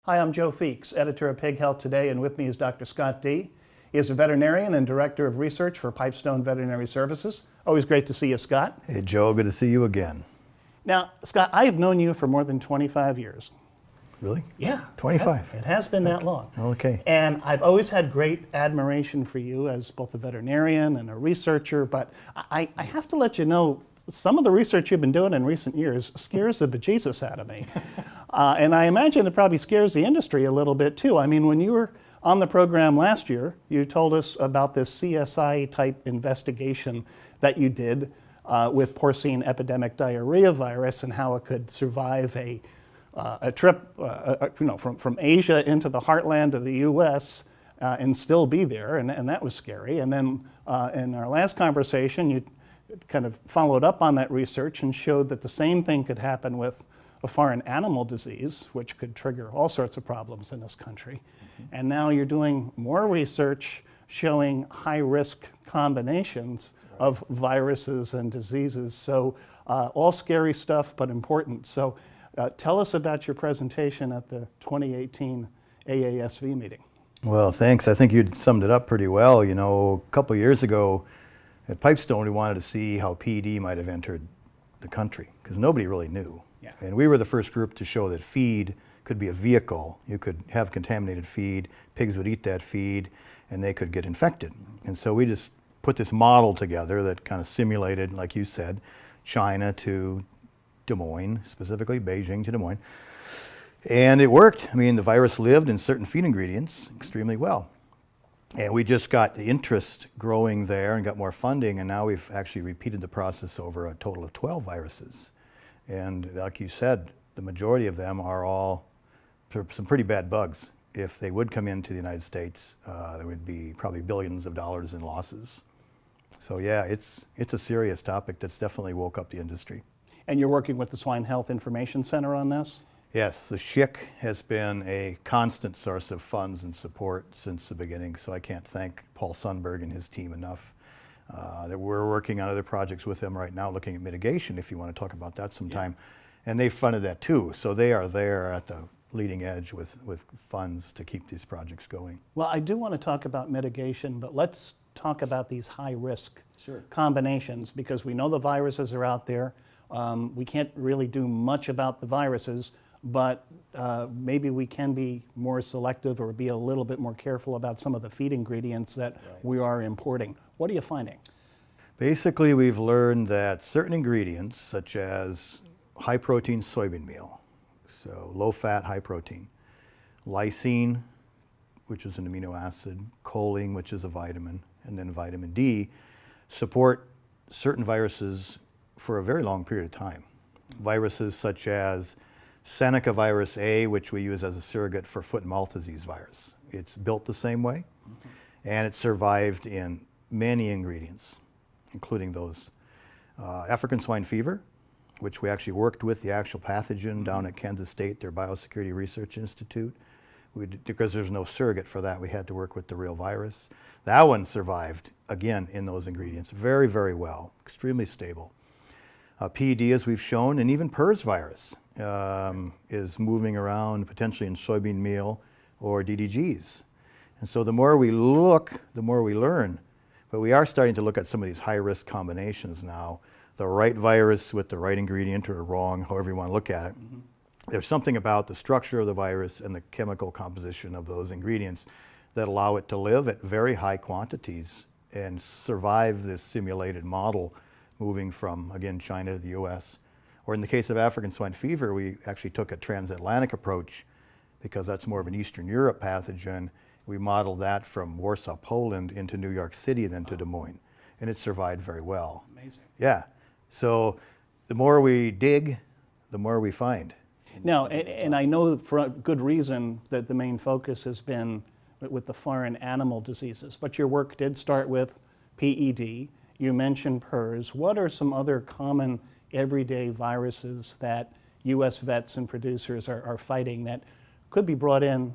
Hi, I'm Joe Feeks, editor of Pig Health Today, and with me is Dr. Scott Dee. He is a veterinarian and director of research for Pipestone Veterinary Services. Always great to see you, Scott. Hey, Joe, good to see you again. Now, Scott, I have known you for more than 25 years. Really? Yeah. 25? It has been that long. Okay. And I've always had great admiration for you as both a veterinarian and a researcher, but I have to let you know, some of the research you've been doing in recent years scares the bejesus out of me. And I imagine it probably scares the industry a little bit too. I mean, when you were on the program last year, you told us about this CSI type investigation that you did with porcine epidemic diarrhea virus and how it could survive a trip from Asia into the heartland of the US and still be there, and that was scary. And then in our last conversation, you kind of followed up on that research and showed that the same thing could happen with a foreign animal disease, which could trigger all sorts of problems in this country. Mm-hmm. And now you're doing more research showing high-risk combinations of viruses and diseases. So all scary stuff, but important. So tell us about your presentation at the 2018 AASV meeting. Well, thanks. I think you summed it up pretty well. You know, a couple years ago at Pipestone, we wanted to see how PED might have entered the country because nobody really knew. Yeah. And we were the first group to show that feed could be a vehicle. You could have contaminated feed, pigs would eat that feed, and they could get infected. And so we just put this model together that kind of simulated, like you said, China to Des Moines, specifically Beijing to Des Moines. And it worked. I mean, the virus lived in certain feed ingredients extremely well. And we just got the interest growing there and got more funding, and now we've actually repeated the process over a total of 12 viruses. And like you said, the majority of them are all some pretty bad bugs. If they would come into the United States, there would be probably billions of dollars in losses. So yeah, it's a serious topic that's definitely woke up the industry. And you're working with the Swine Health Information Center on this? Yes, the SHIC has been a constant source of funds and support since the beginning, so I can't thank Paul Sundberg and his team enough. That we're working on other projects with them right now, looking at mitigation, if you want to talk about that sometime. Yeah. And they funded that too, so they are there at the leading edge with funds to keep these projects going. Well, I do want to talk about mitigation, but let's talk about these high-risk combinations, because we know the viruses are out there. We can't really do much about the viruses, but maybe we can be more selective or be a little bit more careful about some of the feed ingredients that we are importing. What are you finding? Basically, we've learned that certain ingredients, such as high-protein soybean meal, so low-fat, high-protein, lysine, which is an amino acid, choline, which is a vitamin, and then vitamin D, support certain viruses for a very long period of time. Viruses such as Seneca virus A, which we use as a surrogate for foot and mouth disease virus. It's built the same way, and it survived in many ingredients, including those. African swine fever, which we actually worked with the actual pathogen down at Kansas State, their Biosecurity Research Institute. Because there's no surrogate for that, we had to work with the real virus. That one survived, again, in those ingredients very, very well, extremely stable. PED, as we've shown, and even PRRS virus is moving around potentially in soybean meal or DDGs. And so the more we look, the more we learn. But we are starting to look at some of these high-risk combinations now. The right virus with the right ingredient or wrong, however you want to look at it. Mm-hmm. There's something about the structure of the virus and the chemical composition of those ingredients that allow it to live at very high quantities and survive this simulated model moving from, again, China to the US. Or in the case of African swine fever, we actually took a transatlantic approach because that's more of an Eastern Europe pathogen. We modeled that from Warsaw, Poland into New York City, then to Des Moines. And it survived very well. Amazing. Yeah. So the more we dig, the more we find. Now, and I know for good reason that the main focus has been with the foreign animal diseases, but your work did start with PED. You mentioned PRRS. What are some other common everyday viruses that U.S. vets and producers are fighting that could be brought in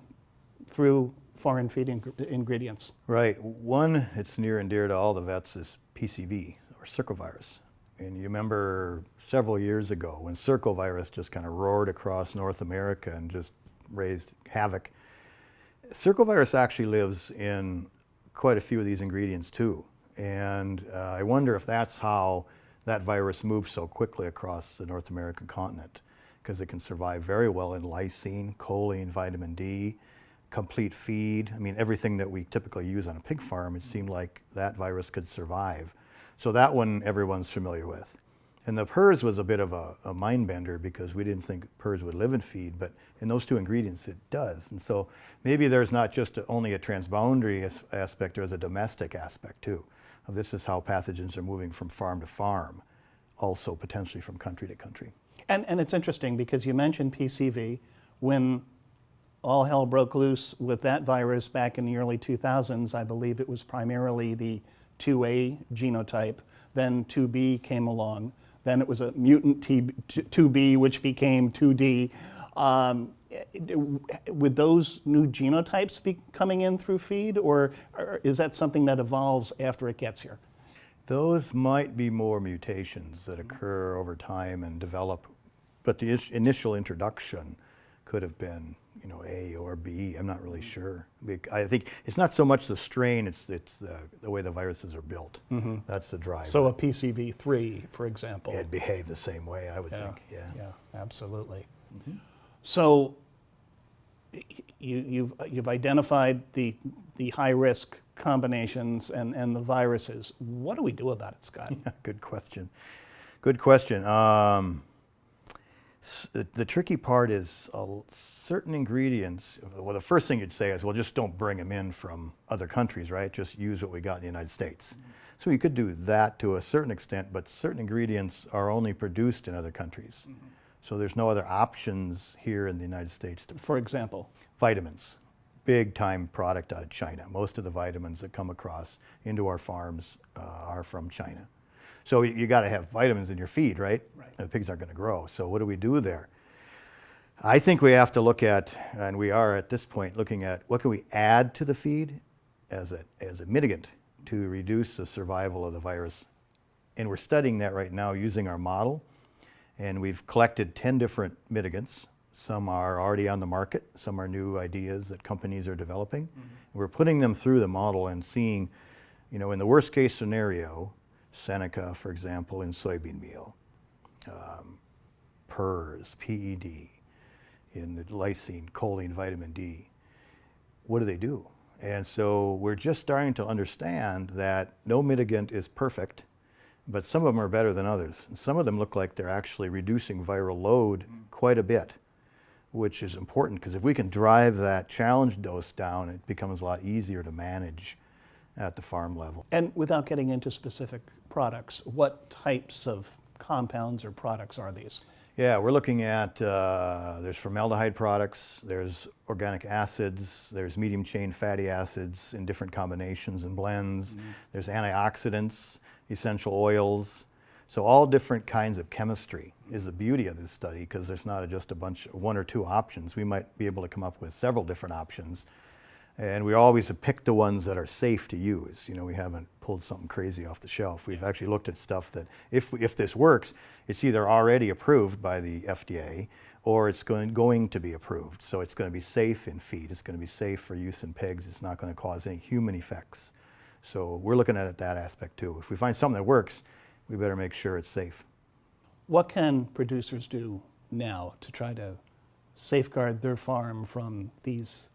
through foreign feed ingredients? Right. One, it's near and dear to all the vets, is PCV, or circovirus. And you remember several years ago when circovirus just kind of roared across North America and just raised havoc. Circovirus actually lives in quite a few of these ingredients too. And I wonder if that's how that virus moves so quickly across the North American continent, because it can survive very well in lysine, choline, vitamin D, complete feed. I mean, everything that we typically use on a pig farm, it seemed like that virus could survive. So that one everyone's familiar with. And the PRRS was a bit of a mind bender because we didn't think PRRS would live in feed, but in those two ingredients it does. And so maybe there's not just only a transboundary aspect, there's a domestic aspect too. Of this is how pathogens are moving from farm to farm, also potentially from country to country. And it's interesting because you mentioned PCV. When all hell broke loose with that virus back in the early 2000s, I believe it was primarily the 2A genotype. Then 2B came along. Then it was a mutant 2B, which became 2D. Would those new genotypes be coming in through feed, or is that something that evolves after it gets here? Those might be more mutations that occur over time and develop, but the initial introduction could have been, you know, A or B. I'm not really sure. I think it's not so much the strain; it's the way the viruses are built. Mm-hmm. That's the driver. So a PCV3, for example, it'd behave the same way, I would think. Yeah. Yeah, absolutely. Mm-hmm. So you've identified the high risk combinations and the viruses. What do we do about it, Scott? Yeah, good question. Good question. The tricky part is certain ingredients. Well, the first thing you'd say is, well, just don't bring them in from other countries, right? Just use what we got in the United States. Mm-hmm. So you could do that to a certain extent, but certain ingredients are only produced in other countries. Mm-hmm. So there's no other options here in the United States. For example? Vitamins. Big time product out of China. Most of the vitamins that come across into our farms are from China. So you got to have vitamins in your feed, right? Right. The pigs aren't going to grow. So what do we do there? I think we have to look at, and we are at this point looking at, what can we add to the feed as a mitigant to reduce the survival of the virus. And we're studying that right now using our model. And we've collected 10 different mitigants. Some are already on the market. Some are new ideas that companies are developing. Mm-hmm. We're putting them through the model and seeing, you know, in the worst case scenario, Seneca, for example, in soybean meal, PRRS, PED, in the lysine, choline, vitamin D. What do they do? And so we're just starting to understand that no mitigant is perfect, but some of them are better than others. And some of them look like they're actually reducing viral load quite a bit, which is important because if we can drive that challenge dose down, it becomes a lot easier to manage at the farm level. And without getting into specific products, what types of compounds or products are these? Yeah, we're looking at, there's formaldehyde products, there's organic acids, there's medium chain fatty acids in different combinations and blends, there's antioxidants, essential oils. So all different kinds of chemistry is the beauty of this study because there's not just one or two options. We might be able to come up with several different options. And we always have picked the ones that are safe to use. You know, we haven't pulled something crazy off the shelf. We've actually looked at stuff that if this works, it's either already approved by the FDA or it's going to be approved. So it's going to be safe in feed. It's going to be safe for use in pigs. It's not going to cause any human effects. So we're looking at that aspect too. If we find something that works, we better make sure it's safe. What can producers do now to try to safeguard their farm from these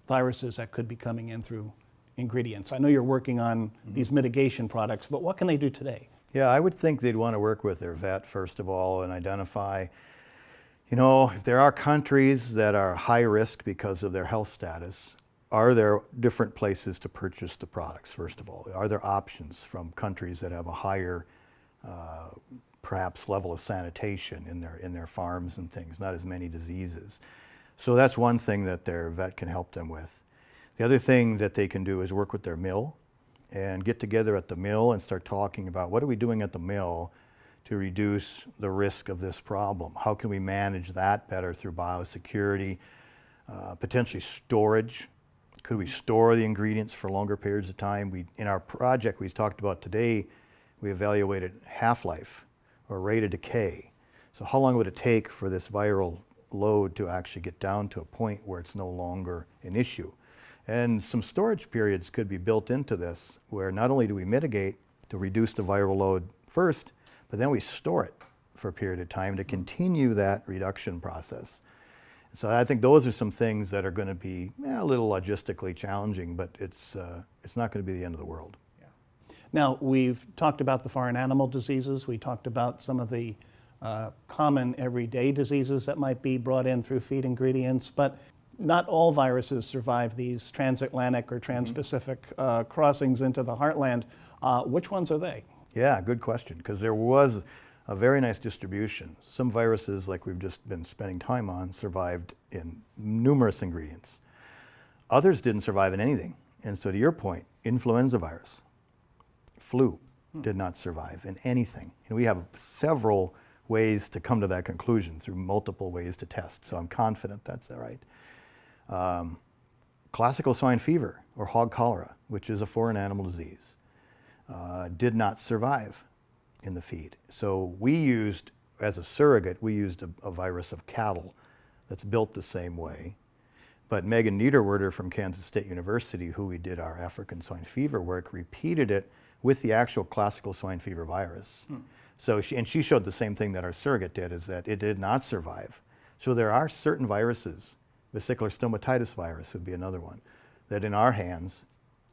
viruses that could be coming in through ingredients? I know you're working on these mitigation products, but what can they do today? Yeah, I would think they'd want to work with their vet first of all and identify, you know, if there are countries that are high risk because of their health status, are there different places to purchase the products, first of all? Are there options from countries that have a higher perhaps level of sanitation in their farms and things, not as many diseases? So that's one thing that their vet can help them with. The other thing that they can do is work with their mill and get together at the mill and start talking about what are we doing at the mill to reduce the risk of this problem? How can we manage that better through biosecurity, potentially storage? Could we store the ingredients for longer periods of time? In our project we talked about today, we evaluated half-life or rate of decay. So how long would it take for this viral load to actually get down to a point where it's no longer an issue. And some storage periods could be built into this, where not only do we mitigate to reduce the viral load first, but then we store it for a period of time to continue that reduction process. So I think those are some things that are going to be a little logistically challenging, but it's not going to be the end of the world. Now, we've talked about the foreign animal diseases. We talked about some of the common everyday diseases that might be brought in through feed ingredients, but not all viruses survive these transatlantic or trans-Pacific crossings into the heartland. Which ones are they? Yeah, good question, because there was a very nice distribution. Some viruses, like we've just been spending time on, survived in numerous ingredients. Others didn't survive in anything. And so to your point, influenza virus, flu did not survive in anything. And we have several ways to come to that conclusion through multiple ways to test. So I'm confident that's all right. Classical swine fever or hog cholera, which is a foreign animal disease, did not survive in the feed. So we used, as a surrogate, we used a virus of cattle that's built the same way. But Megan Niederwerder from Kansas State University, who we did our African swine fever work, repeated it with the actual classical swine fever virus. So she showed the same thing that our surrogate did, is that it did not survive. So there are certain viruses, vesicular stomatitis virus would be another one, that in our hands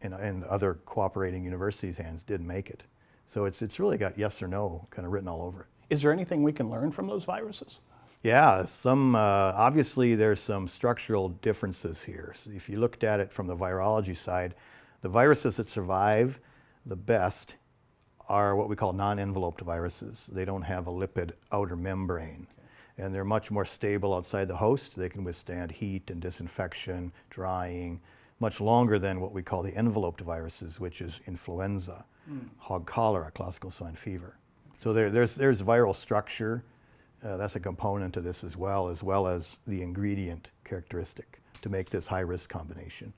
and other cooperating universities' hands didn't make it. So it's really got yes or no kind of written all over it. Is there anything we can learn from those viruses? Yeah, obviously there's some structural differences here. So if you looked at it from the virology side, the viruses that survive the best are what we call non-enveloped viruses. They don't have a lipid outer membrane. And they're much more stable outside the host. They can withstand heat and disinfection, drying, much longer than what we call the enveloped viruses, which is influenza, hog cholera, classical swine fever. So there's viral structure. That's a component to this as well as the ingredient characteristic to make this high-risk combination.